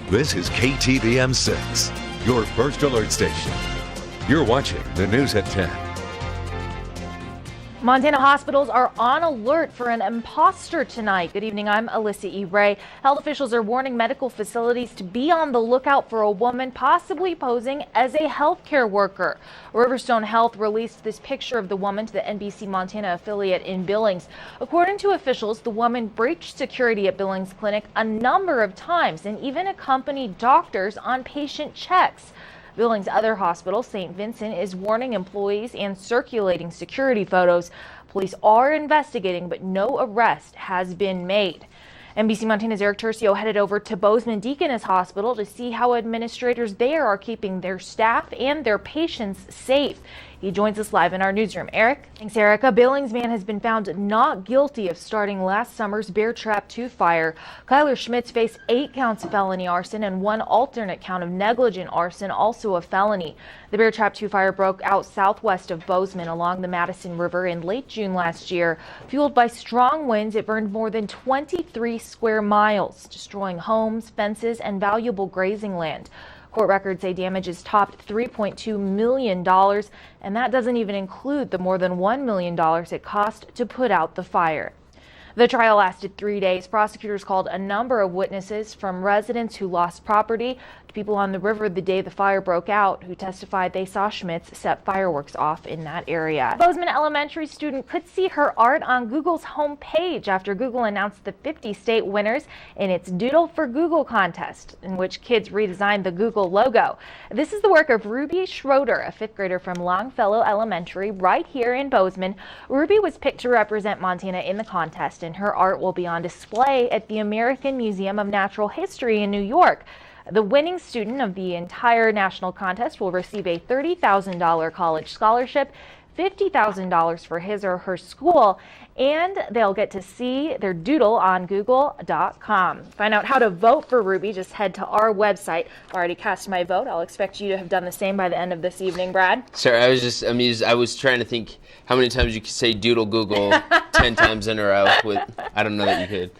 This is KTVM 6, your first alert station. You're watching the news at 10. Montana hospitals are on alert for an imposter tonight. Good evening, I'm Alissa Irei. Health officials are warning medical facilities to be on the lookout for a woman possibly posing as a healthcare worker. Riverstone Health released this picture of the woman to the NBC Montana affiliate in Billings. According to officials, the woman breached security at Billings Clinic a number of times and even accompanied doctors on patient checks. Billings' other hospital, St. Vincent, is warning employees and circulating security photos. Police are investigating, but no arrest has been made. NBC Montana's Eric Tercio headed over to Bozeman Deaconess Hospital to see how administrators there are keeping their staff and their patients safe. He joins us live in our newsroom. Eric? Thanks, Erica. Billings man has been found not guilty of starting last summer's Bear Trap 2 fire. Kyler Schmitz faced 8 counts of felony arson and 1 alternate count of negligent arson, also a felony. The Bear Trap 2 fire broke out southwest of Bozeman along the Madison River in late June last year. Fueled by strong winds, it burned more than 23 square miles, destroying homes, fences, and valuable grazing land. Court records say damages topped $3.2 million, and that doesn't even include the more than $1 million it cost to put out the fire. The trial lasted 3 days. Prosecutors called a number of witnesses, from residents who lost property to people on the river the day the fire broke out, who testified they saw Schmitz set fireworks off in that area. A Bozeman elementary student could see her art on Google's homepage after Google announced the 50 state winners in its Doodle for Google contest, in which kids redesigned the Google logo. This is the work of Ruby Schroeder, a 5th grader from Longfellow Elementary right here in Bozeman. Ruby was picked to represent Montana in the contest, and her art will be on display at the American Museum of Natural History in New York. The winning student of the entire national contest will receive a $30,000 college scholarship, $50,000 for his or her school, and they'll get to see their doodle on google.com. Find out how to vote for Ruby. Just head to our website. I already cast my vote. I'll expect you to have done the same by the end of this evening, Brad. Sorry, I was just amused. I was trying to think how many times you could say doodle Google 10 times in a row. I don't know that you could.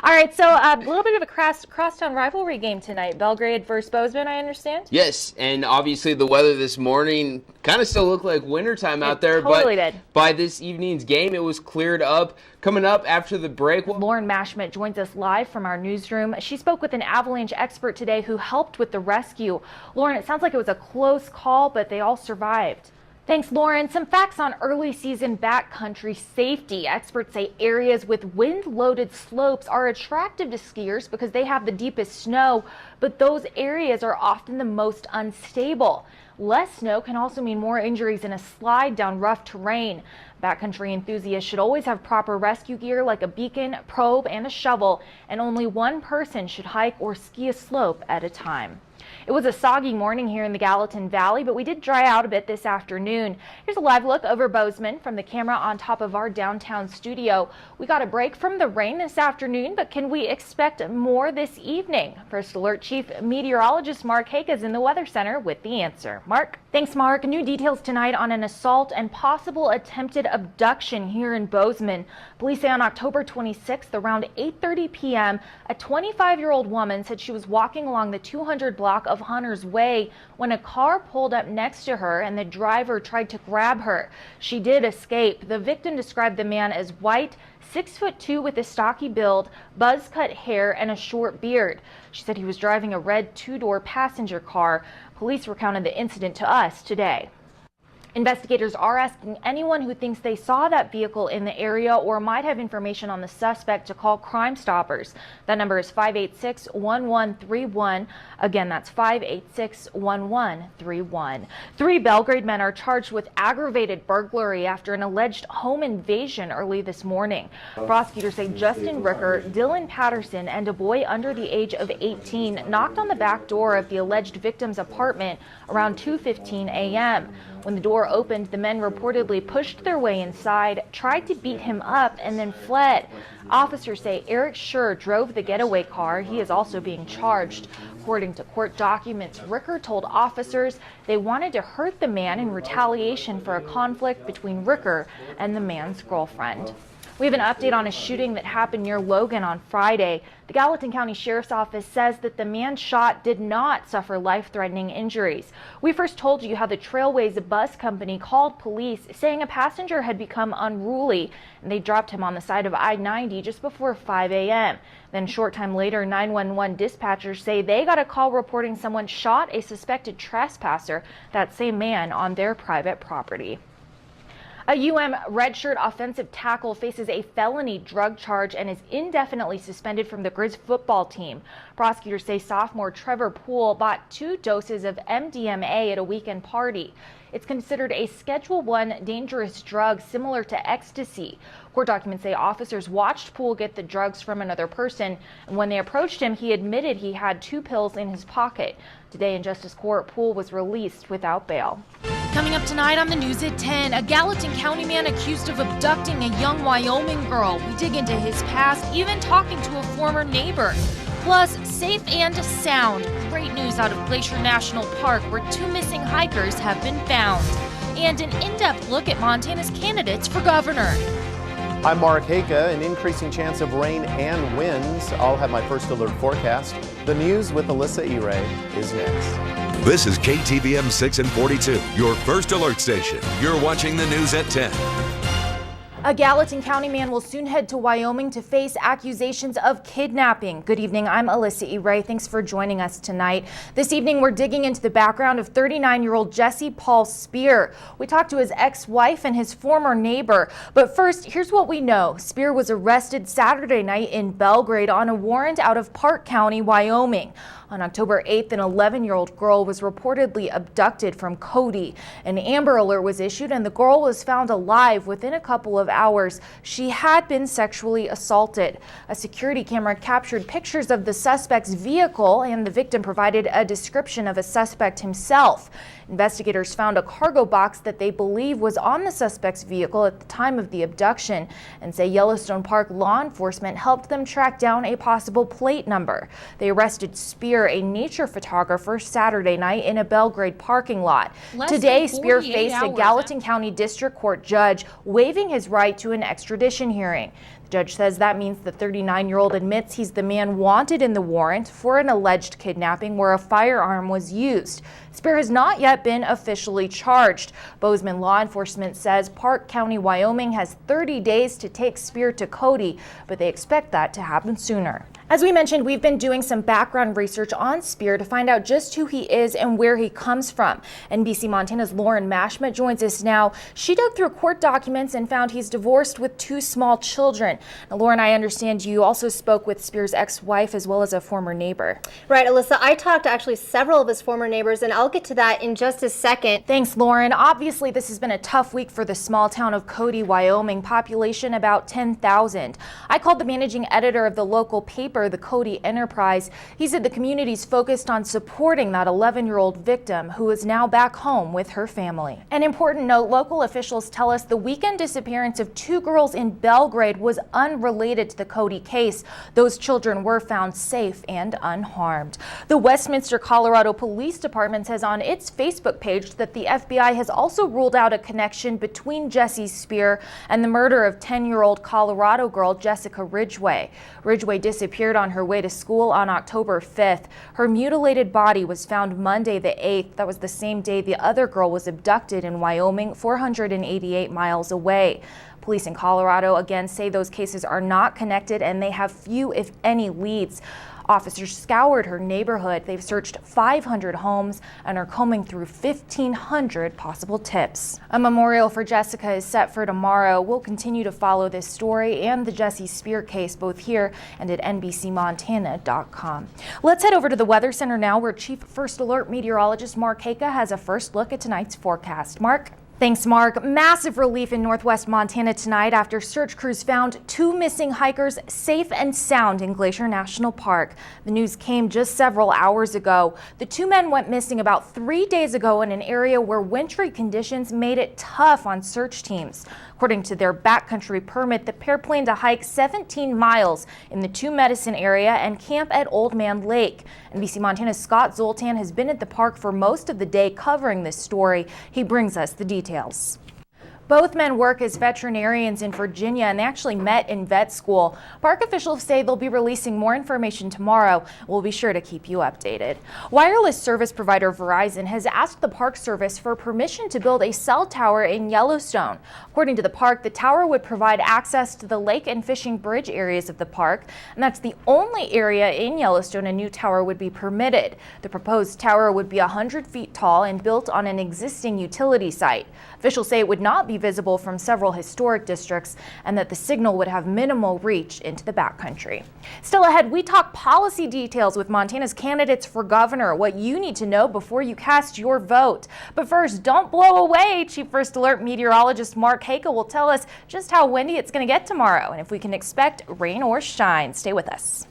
All right, so a little bit of a crosstown rivalry game tonight. Belgrade versus Bozeman, I understand? Yes, and obviously the weather this morning kind of still looked like wintertime out there. Totally but did. By this evening's game, it was cleared up. Coming up after the break, Lauren Mashmet joins us live from our newsroom. She spoke with an avalanche expert today who helped with the rescue. Lauren, it sounds like it was a close call, but they all survived. Thanks, Lauren. Some facts on early season backcountry safety. Experts say areas with wind-loaded slopes are attractive to skiers because they have the deepest snow, but those areas are often the most unstable. Less snow can also mean more injuries in a slide down rough terrain. Backcountry enthusiasts should always have proper rescue gear like a beacon, probe, and a shovel, and only one person should hike or ski a slope at a time. It was a soggy morning here in the Gallatin Valley, but we did dry out a bit this afternoon. Here's a live look over Bozeman from the camera on top of our downtown studio. We got a break from the rain this afternoon, but can we expect more this evening? First Alert Chief Meteorologist Mark Hake is in the Weather Center with the answer. Mark? Thanks, Mark. New details tonight on an assault and possible attempted abduction here in Bozeman. Police say on October 26th, around 8:30 p.m., a 25-year-old woman said she was walking along the 200 block of Hunter's Way when a car pulled up next to her and the driver tried to grab her. She did escape. The victim described the man as white, 6'2" with a stocky build, buzz-cut hair, and a short beard. She said he was driving a red 2-door passenger car. Police recounted the incident to us today. Investigators are asking anyone who thinks they saw that vehicle in the area or might have information on the suspect to call Crime Stoppers. That number is 586-1131. Again, that's 586-1131. 3 Belgrade men are charged with aggravated burglary after an alleged home invasion early this morning. Prosecutors say Justin Ricker, Dylan Patterson, and a boy under the age of 18 knocked on the back door of the alleged victim's apartment around 2:15 a.m. When the door opened, the men reportedly pushed their way inside, tried to beat him up, and then fled. Officers say Eric Schur drove the getaway car. He is also being charged. According to court documents, Ricker told officers they wanted to hurt the man in retaliation for a conflict between Ricker and the man's girlfriend. We have an update on a shooting that happened near Logan on Friday. The Gallatin County Sheriff's Office says that the man shot did not suffer life-threatening injuries. We first told you how the Trailways bus company called police saying a passenger had become unruly, and they dropped him on the side of I-90 just before 5 a.m. Then a short time later, 911 dispatchers say they got a call reporting someone shot a suspected trespasser, that same man, on their private property. A redshirt offensive tackle faces a felony drug charge and is indefinitely suspended from the Grizz football team. Prosecutors say sophomore Trevor Poole bought 2 doses of MDMA at a weekend party. It's considered a Schedule I dangerous drug similar to ecstasy. Court documents say officers watched Poole get the drugs from another person, and when they approached him, he admitted he had 2 pills in his pocket. Today in Justice Court, Poole was released without bail. Coming up tonight on the news at 10, a Gallatin County man accused of abducting a young Wyoming girl. We dig into his past, even talking to a former neighbor. Plus, safe and sound. Great news out of Glacier National Park, where 2 missing hikers have been found. And an in-depth look at Montana's candidates for governor. I'm Mark Haka. An increasing chance of rain and winds. I'll have my first alert forecast. The news with Alissa Irei is next. This is KTVM 6 and 42, your first alert station. You're watching the news at 10. A Gallatin County man will soon head to Wyoming to face accusations of kidnapping. Good evening, I'm Alissa Irei. Thanks for joining us tonight. This evening, we're digging into the background of 39-year-old Jesse Paul Spear. We talked to his ex-wife and his former neighbor. But first, here's what we know. Spear was arrested Saturday night in Belgrade on a warrant out of Park County, Wyoming. On October 8th, an 11-year-old girl was reportedly abducted from Cody. An Amber Alert was issued and the girl was found alive within a couple of hours. She had been sexually assaulted. A security camera captured pictures of the suspect's vehicle, and the victim provided a description of a suspect himself. Investigators found a cargo box that they believe was on the suspect's vehicle at the time of the abduction, and say Yellowstone Park law enforcement helped them track down a possible plate number. They arrested Spear, a nature photographer, Saturday night in a Belgrade parking lot. Today, Spear faced a Gallatin County District Court judge waiving his right to an extradition hearing. The judge says that means the 39-year-old admits he's the man wanted in the warrant for an alleged kidnapping where a firearm was used. Spear has not yet been officially charged. Bozeman law enforcement says Park County, Wyoming has 30 days to take Spear to Cody, but they expect that to happen sooner. As we mentioned, we've been doing some background research on Spear to find out just who he is and where he comes from. NBC Montana's Lauren Mashma joins us now. She dug through court documents and found he's divorced with 2 small children. Now, Lauren, I understand you also spoke with Spear's ex-wife as well as a former neighbor. Right, Alyssa. I talked to actually several of his former neighbors, and I'll get to that in just a second. Thanks, Lauren. Obviously, this has been a tough week for the small town of Cody, Wyoming, population about 10,000. I called the managing editor of the local paper, the Cody Enterprise. He said the community's focused on supporting that 11-year-old victim who is now back home with her family. An important note, local officials tell us the weekend disappearance of 2 girls in Belgrade was unrelated to the Cody case. Those children were found safe and unharmed. The Westminster, Colorado Police Department says on its Facebook page that the FBI has also ruled out a connection between Jesse Spear and the murder of 10-year-old Colorado girl Jessica Ridgway. Ridgway disappeared on her way to school on October 5th. Her mutilated body was found Monday the 8th. That was the same day the other girl was abducted in Wyoming, 488 miles away. Police in Colorado again say those cases are not connected and they have few, if any, leads. Officers scoured her neighborhood. They've searched 500 homes and are combing through 1,500 possible tips. A memorial for Jessica is set for tomorrow. We'll continue to follow this story and the Jesse Spear case both here and at NBCMontana.com. Let's head over to the Weather Center now, where Chief First Alert meteorologist Mark Haka has a first look at tonight's forecast. Mark? Thanks, Mark. Massive relief in northwest Montana tonight after search crews found 2 missing hikers safe and sound in Glacier National Park. The news came just several hours ago. The 2 men went missing about 3 days ago in an area where wintry conditions made it tough on search teams. According to their backcountry permit, the pair planned to hike 17 miles in the Two Medicine area and camp at Old Man Lake. NBC Montana's Scott Zoltan has been at the park for most of the day covering this story. He brings us the details. Both men work as veterinarians in Virginia, and they actually met in vet school. Park officials say they'll be releasing more information tomorrow. We'll be sure to keep you updated. Wireless service provider Verizon has asked the Park Service for permission to build a cell tower in Yellowstone. According to the park, the tower would provide access to the lake and fishing bridge areas of the park, and that's the only area in Yellowstone a new tower would be permitted. The proposed tower would be 100 feet tall and built on an existing utility site. Officials say it would not be visible from several historic districts and that the signal would have minimal reach into the backcountry. Still ahead, we talk policy details with Montana's candidates for governor, what you need to know before you cast your vote. But first, don't blow away. Chief First Alert meteorologist Mark Haka will tell us just how windy it's going to get tomorrow and if we can expect rain or shine. Stay with us.